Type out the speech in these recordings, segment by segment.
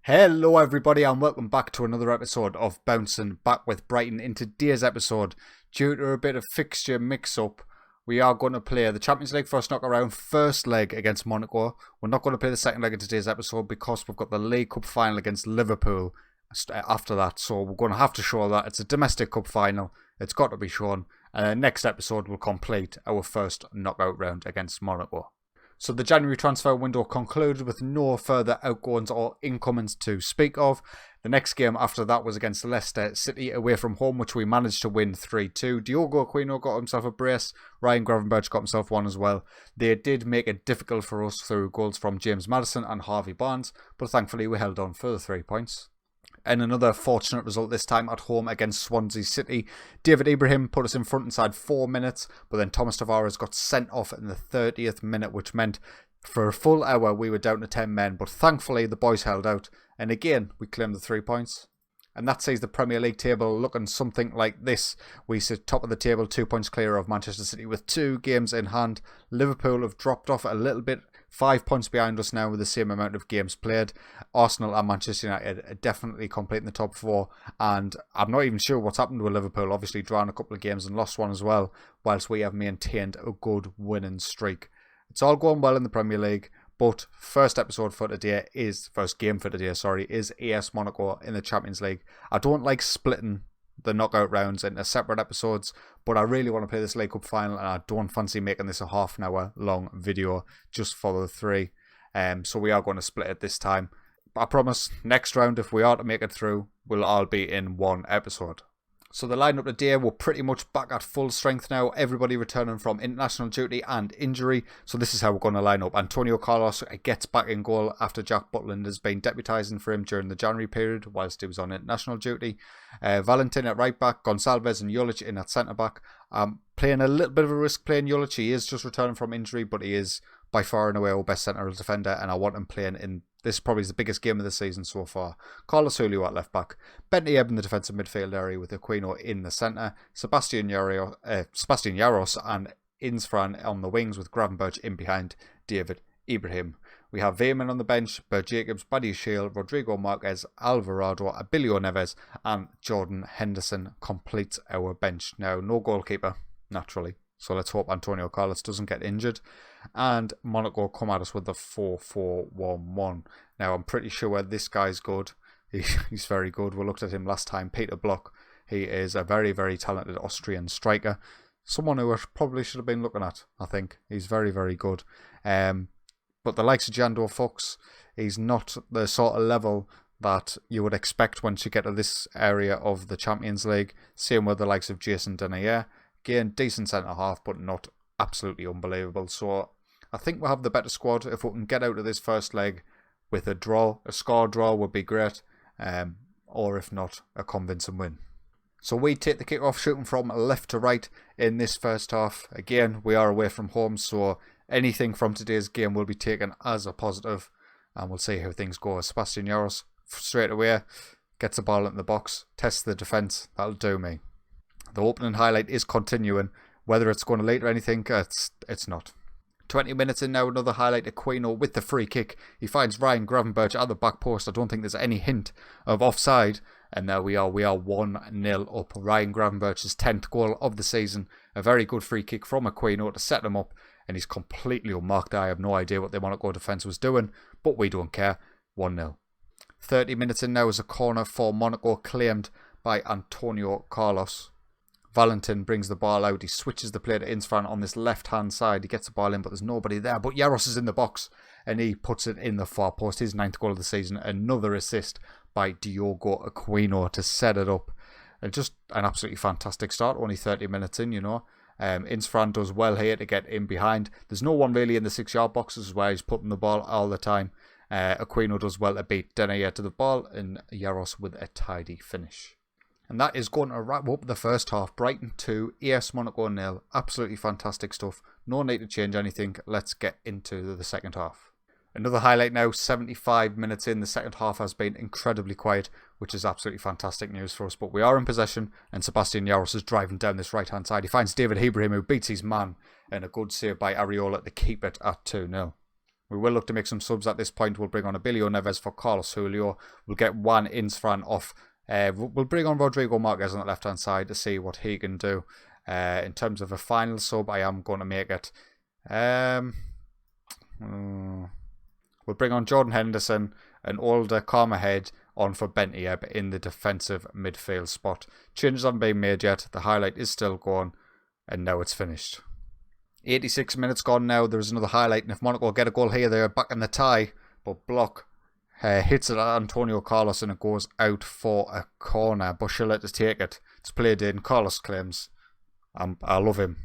Hello everybody and welcome back to another episode of Bouncing Back with Brighton. In today's episode, due to a bit of fixture mix-up, we are going to play the Champions League first knock-around first leg against Monaco. We're not going to play the second leg in today's episode because we've got the League Cup final against Liverpool after that. So we're going to have to show that. It's a domestic cup final. It's got to be shown. And next episode will complete our first knockout round against Monaco. So the January transfer window concluded with no further outgoings or incomings to speak of. The next game after that was against Leicester City away from home, which we managed to win 3-2. Diogo Aquino got himself a brace. Ryan Gravenberch got himself one as well. They did make it difficult for us through goals from James Maddison and Harvey Barnes, but thankfully we held on for the 3 points. And another fortunate result this time at home against Swansea City. David Ibrahim put us in front inside 4 minutes, but then Thomas Tavares got sent off in the 30th minute, which meant for a full hour we were down to 10 men. But thankfully the boys held out, and again we claimed the 3 points. And that sees the Premier League table looking something like this. We sit top of the table, 2 points clear of Manchester City with 2 games in hand. Liverpool have dropped off a little bit, 5 points behind us now with the same amount of games played. Arsenal and Manchester United are definitely completing the top 4. And I'm not even sure what's happened with Liverpool. Obviously drawn a couple of games and lost one as well, whilst we have maintained a good winning streak. It's all going well in the Premier League. But first game for today, is AS Monaco in the Champions League. I don't like splitting the knockout rounds into separate episodes, but I really want to play this League Cup final, and I don't fancy making this a half an hour long video just for the 3. So we are going to split it this time. But I promise, next round, if we are to make it through, we'll all be in one episode. So the lineup today, we're pretty much back at full strength now. Everybody returning from international duty and injury. So this is how we're going to line up. Antonio Carlos gets back in goal after Jack Butland has been deputising for him during the January period whilst he was on international duty. Valentin at right back, Gonçalves and Jolic in at centre back. Playing a little bit of a risk playing Jolic. He is just returning from injury, but he is by far and away our best central defender, and I want him playing in this probably is the biggest game of the season so far. Carlos Julio at left back, Bentley Ebb in the defensive midfield area with Aquino in the centre, Sebastian Jaros and Insfran on the wings with Gravenberch in behind David Ibrahim. We have Veyman on the bench, Bert Jacobs, Buddy Shield, Rodrigo Marquez, Alvarado, Abilio Neves and Jordan Henderson completes our bench. Now, no goalkeeper, naturally. So let's hope Antonio Carlos doesn't get injured. And Monaco come at us with the 4-4-1-1. Now, I'm pretty sure this guy's good. He's very good. We looked at him last time. Peter Block. He is a very, very talented Austrian striker. Someone who I probably should have been looking at, I think. He's very, very good. But the likes of Jandor Fox, he's not the sort of level that you would expect once you get to this area of the Champions League. Same with the likes of Jason Denayer. Again, decent centre-half, but not absolutely unbelievable. So I think we'll have the better squad. If we can get out of this first leg with a draw, a score draw would be great. Or if not, a convincing win. So we take the kick-off shooting from left to right in this first half. Again, we are away from home, so anything from today's game will be taken as a positive. And we'll see how things go. Sebastian Jaros straight away gets the ball into the box, tests the defence. That'll do me. The opening highlight is continuing. Whether it's going to lead to anything, it's not. 20 minutes in now, another highlight. Aquino with the free kick. He finds Ryan Gravenberch at the back post. I don't think there's any hint of offside. And there we are. We are 1-0 up. Ryan Gravenberch's 10th goal of the season. A very good free kick from Aquino to set him up. And he's completely unmarked. I have no idea what the Monaco defence was doing. But we don't care. 1-0. 30 minutes in now is a corner for Monaco claimed by Antonio Carlos. Valentin brings the ball out. He switches the play to Insfran on this left-hand side. He gets the ball in, but there's nobody there. But Jaros is in the box, and he puts it in the far post. His 9th goal of the season. Another assist by Diogo Aquino to set it up. And just an absolutely fantastic start. Only 30 minutes in, you know. Insfran does well here to get in behind. There's no one really in the 6-yard boxes where he's putting the ball all the time. Aquino does well to beat Denayer to the ball, and Jaros with a tidy finish. And that is going to wrap up the first half. Brighton 2, AS Monaco 0. Absolutely fantastic stuff. No need to change anything. Let's get into the second half. Another highlight now, 75 minutes in. The second half has been incredibly quiet, which is absolutely fantastic news for us. But we are in possession, and Sebastian Jaros is driving down this right-hand side. He finds David Ibrahim, who beats his man, and a good save by Areola to keep it at 2-0. We will look to make some subs at this point. We'll bring on Abilio Neves for Carlos Julio. We'll get Juan Insfran off. We'll bring on Rodrigo Marquez on the left-hand side to see what he can do. In terms of a final sub, I am going to make it. We'll bring on Jordan Henderson and older Karma Head on for Bentieb in the defensive midfield spot. Changes haven't been made yet. The highlight is still going, and now it's finished. 86 minutes gone now. There is another highlight, and if Monaco get a goal here, they're back in the tie. But Block hits it at Antonio Carlos, and it goes out for a corner. But she'll let us take it. It's played in. Carlos claims. I love him.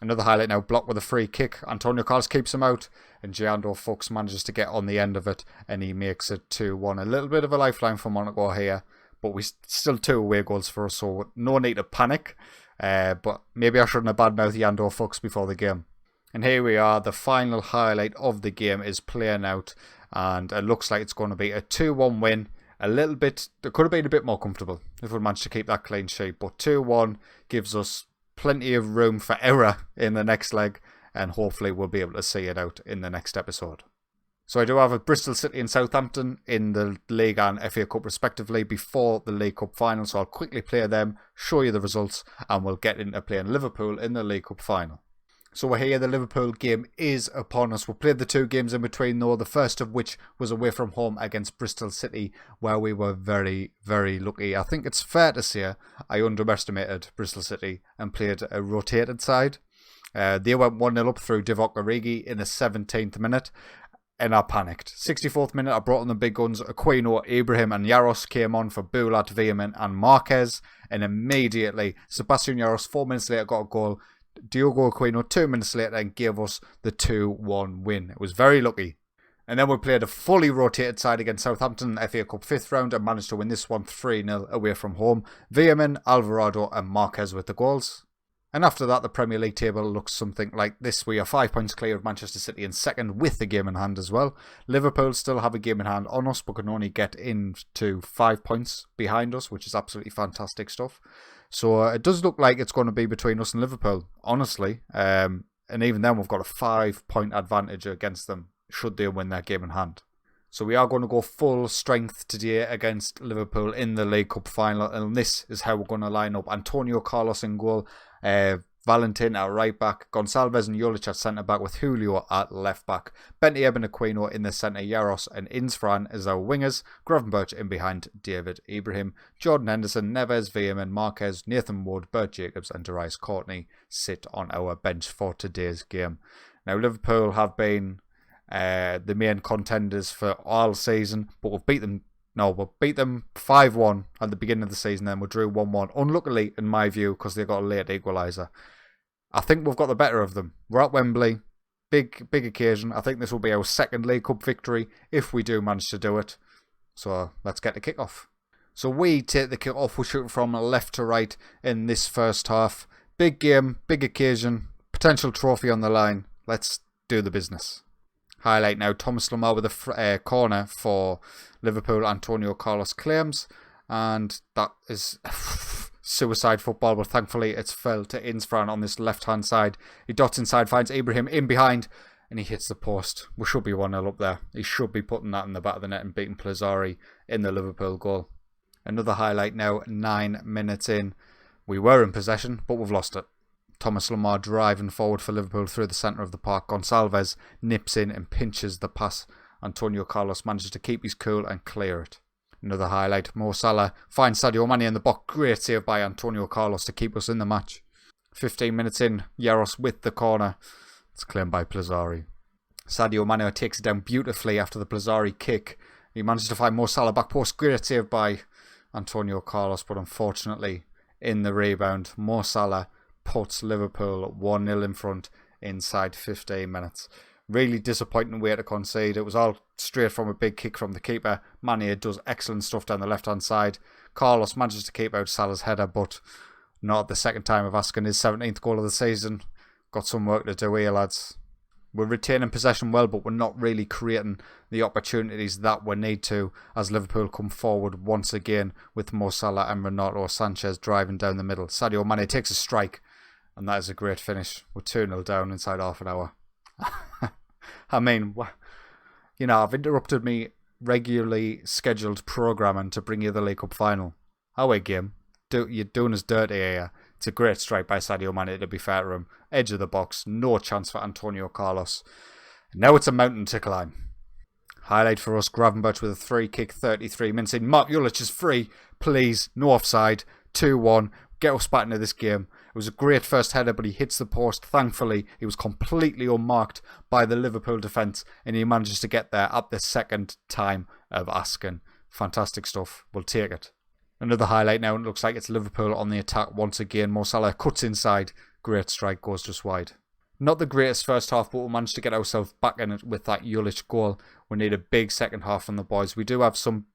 Another highlight now. Block with a free kick. Antonio Carlos keeps him out, and Giando Fuchs manages to get on the end of it, and he makes it 2-1. A little bit of a lifeline for Monaco here, but we still 2 away goals for us, so no need to panic. But maybe I shouldn't have badmouthed Giando Fuchs before the game. And here we are. The final highlight of the game is playing out, and it looks like it's going to be a 2-1 win. It could have been a bit more comfortable if we managed to keep that clean sheet, but 2-1 gives us plenty of room for error in the next leg, and hopefully we'll be able to see it out in the next episode. So I do have a Bristol City and Southampton in the League and FA Cup respectively before the League Cup final, so I'll quickly play them, show you the results, and we'll get into playing Liverpool in the League Cup final. So we're here, the Liverpool game is upon us. We played the 2 games in between though, the first of which was away from home against Bristol City, where we were very, very lucky. I think it's fair to say I underestimated Bristol City and played a rotated side. They went 1-0 up through Divock Origi in the 17th minute, and I panicked. 64th minute, I brought on the big guns. Aquino, Ibrahim and Yaros came on for Bulat, Veerman and Marquez, and immediately Sebastian Yaros 4 minutes later got a goal. Diogo Aquino 2 minutes later and gave us the 2-1 win. It was very lucky. And then we played a fully rotated side against Southampton in the FA Cup 5th round and managed to win this one 3-0 away from home. Veerman, Alvarado and Marquez with the goals. And after that, the Premier League table looks something like this. We are 5 points clear of Manchester City in second with the game in hand as well. Liverpool still have a game in hand on us, but can only get into 5 points behind us, which is absolutely fantastic stuff. So it does look like it's going to be between us and Liverpool, honestly. And even then, we've got a 5-point advantage against them, should they win their game in hand. So we are going to go full strength today against Liverpool in the League Cup final. And this is how we're going to line up. Antonio Carlos in goal. Valentin at right back, Gonçalves and Jolic at centre back with Julio at left back, Bentieb and Aquino in the centre, Yaros and Insfran as our wingers, Gravenberch in behind David Ibrahim, Jordan Henderson, Neves, Veerman, Marquez, Nathan Wood, Bert Jacobs and Darius Courtney sit on our bench for today's game. Now Liverpool have been the main contenders for all season, but we've beat them 5-1 at the beginning of the season, then we drew 1-1. Unluckily, in my view, because they got a late equaliser. I think we've got the better of them. We're at Wembley. Big occasion. I think this will be our second League Cup victory, if we do manage to do it. So, let's get the kick-off. So, we take the kick-off. We're shooting from left to right in this first half. Big game, big occasion, potential trophy on the line. Let's do the business. Highlight now, Thomas Lemar with a corner for Liverpool. Antonio Carlos claims, and that is suicide football, but thankfully it's fell to Insfran on this left-hand side. He dots inside, finds Ibrahim in behind, and he hits the post. We should be 1-0 up there. He should be putting that in the back of the net and beating Plazzari in the Liverpool goal. Another highlight now, 9 minutes in. We were in possession, but we've lost it. Thomas Lemar driving forward for Liverpool through the centre of the park. Gonçalves nips in and pinches the pass. Antonio Carlos manages to keep his cool and clear it. Another highlight. Mo Salah finds Sadio Mane in the box. Great save by Antonio Carlos to keep us in the match. 15 minutes in. Yaros with the corner. It's claimed by Plazzari. Sadio Mane takes it down beautifully after the Plazzari kick. He manages to find Mo Salah back post. Great save by Antonio Carlos, but unfortunately in the rebound, Mo Salah puts Liverpool 1-0 in front inside 15 minutes. Really disappointing way to concede. It was all straight from a big kick from the keeper. Mane does excellent stuff down the left-hand side. Carlos manages to keep out Salah's header, but not the second time of asking. His 17th goal of the season. Got some work to do here, lads. We're retaining possession well, but we're not really creating the opportunities that we need to as Liverpool come forward once again with Mo Salah and Renato Sanchez driving down the middle. Sadio Mane takes a strike, and that is a great finish. We're 2-0 down inside half an hour. I mean, I've interrupted me regularly scheduled programming to bring you the League Cup final. Away game. You're doing us dirty here. It's a great strike by Sadio Mane, to be fair to him. Edge of the box. No chance for Antonio Carlos. Now it's a mountain to climb. Highlight for us, Gravenberch with a free kick, 33 minutes in. Mark Julich is free. Please, no offside. 2-1. Get us back into this game. It was a great first header, but he hits the post. Thankfully, he was completely unmarked by the Liverpool defence, and he manages to get there at the second time of asking. Fantastic stuff. We'll take it. Another highlight now, and it looks like it's Liverpool on the attack once again. Mo Salah cuts inside. Great strike, goes just wide. Not the greatest first half, but we managed to get ourselves back in it with that Julich goal. We need a big second half from the boys. We do have some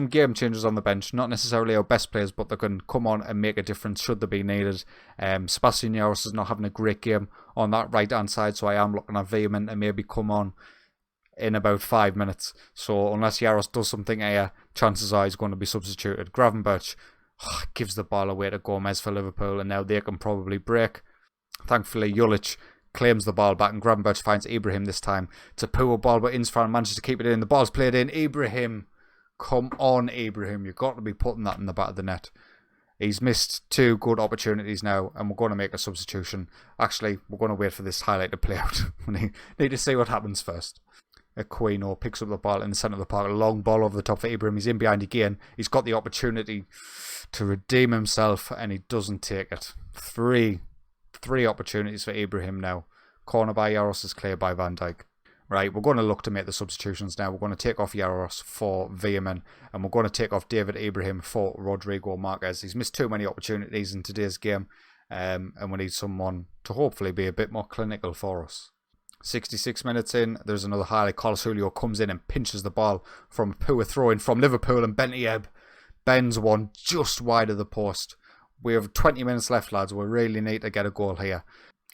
game changers on the bench, not necessarily our best players, but they can come on and make a difference should they be needed. Sebastian Jaros is not having a great game on that right hand side, so I am looking at Veerman and maybe come on in about 5 minutes. So unless Jaros does something here, chances are he's going to be substituted. Gravenberch gives the ball away to Gomez for Liverpool, and now they can probably break. Thankfully, Julich claims the ball back, and Gravenberch finds Ibrahim this time. It's a poor ball, but Insfran manages to keep it in. The ball's played in. Ibrahim. Come on, Ibrahim. You've got to be putting that in the back of the net. He's missed 2 good opportunities now, and we're going to make a substitution. Actually, we're going to wait for this highlight to play out. We need to see what happens first. Aquino picks up the ball in the centre of the park. A long ball over the top for Ibrahim. He's in behind again. He's got the opportunity to redeem himself, and he doesn't take it. Three opportunities for Ibrahim now. Corner by Jaros is cleared by Van Dijk. Right, we're going to look to make the substitutions now. We're going to take off Jaros for Veerman, and we're going to take off David Ibrahim for Rodrigo Marquez. He's missed too many opportunities in today's game, and we need someone to hopefully be a bit more clinical for us. 66 minutes in, there's another highlight. Carlos Julio comes in and pinches the ball from a poor throw-in from Liverpool, and Bentieb bends one just wide of the post. We have 20 minutes left, lads. We really need to get a goal here.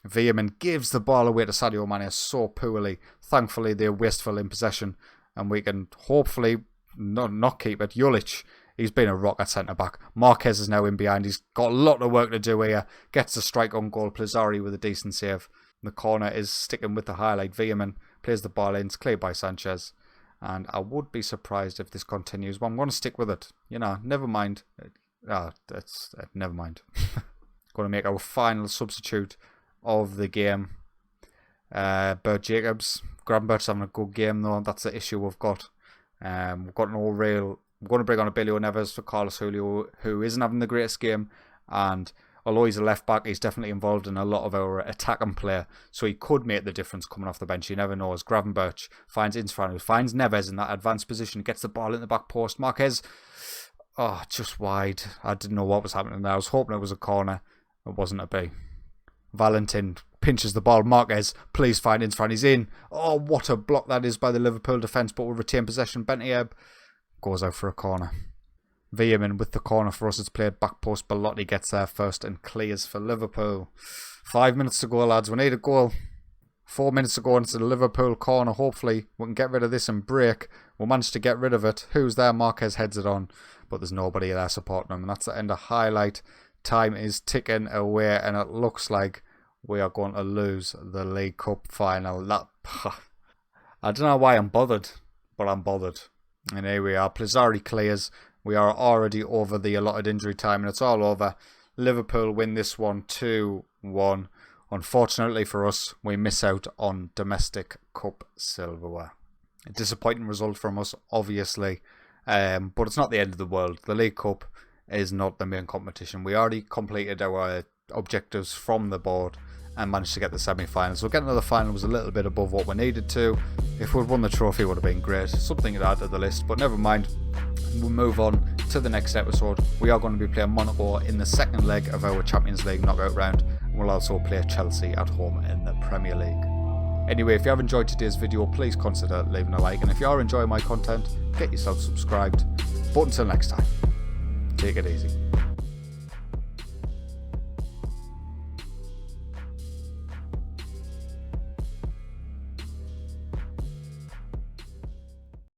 Veerman gives the ball away to Sadio Mane so poorly. Thankfully, they're wasteful in possession, and we can hopefully not keep it. Julich, he's been a rock at centre-back. Marquez is now in behind. He's got a lot of work to do here. Gets the strike on goal. Plazari with a decent save. The corner is sticking with the highlight. Veerman plays the ball in. It's cleared by Sanchez. And I would be surprised if this continues, but I'm going to stick with it. Never mind. Never mind. Going to make our final substitute of the game. Bert Jacobs. Gravenberch's having a good game though. That's the issue we've got. We've got no real. We're going to bring on a Billy Neves for Carlos Julio, who isn't having the greatest game, and although he's a left back, he's definitely involved in a lot of our attacking play, so he could make the difference coming off the bench. You never know. As Gravenberch finds Insfran, finds Neves in that advanced position, gets the ball in the back post. Marquez, just wide. I didn't know what was happening there. I was hoping it was a corner. It wasn't a B. Valentin pinches the ball. Marquez, please find Insfran. He's in. Oh, what a block that is by the Liverpool defence, but we'll retain possession. Bentieb goes out for a corner. Veerman with the corner for us. It's played back post. Belotti gets there first and clears for Liverpool. 5 minutes to go, lads. We need a goal. 4 minutes to go into the Liverpool corner. Hopefully we can get rid of this and break. We'll manage to get rid of it. Who's there? Marquez heads it on, but there's nobody there supporting him. And that's the end of highlight. Time is ticking away, and it looks like we are going to lose the League Cup final. I don't know why I'm bothered, but I'm bothered. And here we are. Plazari clears. We are already over the allotted injury time, and it's all over. Liverpool win this one 2-1. Unfortunately for us, we miss out on domestic cup silverware. A disappointing result from us, obviously, but it's not the end of the world. The League Cup is not the main competition. We already completed our objectives from the board and managed to get the semi-final. So getting to the final was a little bit above what we needed to. If we'd won the trophy, it would have been great. Something to add to the list, but never mind. We'll move on to the next episode. We are going to be playing Monaco in the second leg of our Champions League knockout round. We'll also play Chelsea at home in the Premier League. Anyway, if you have enjoyed today's video, please consider leaving a like. And if you are enjoying my content, get yourself subscribed. But until next time, take it easy.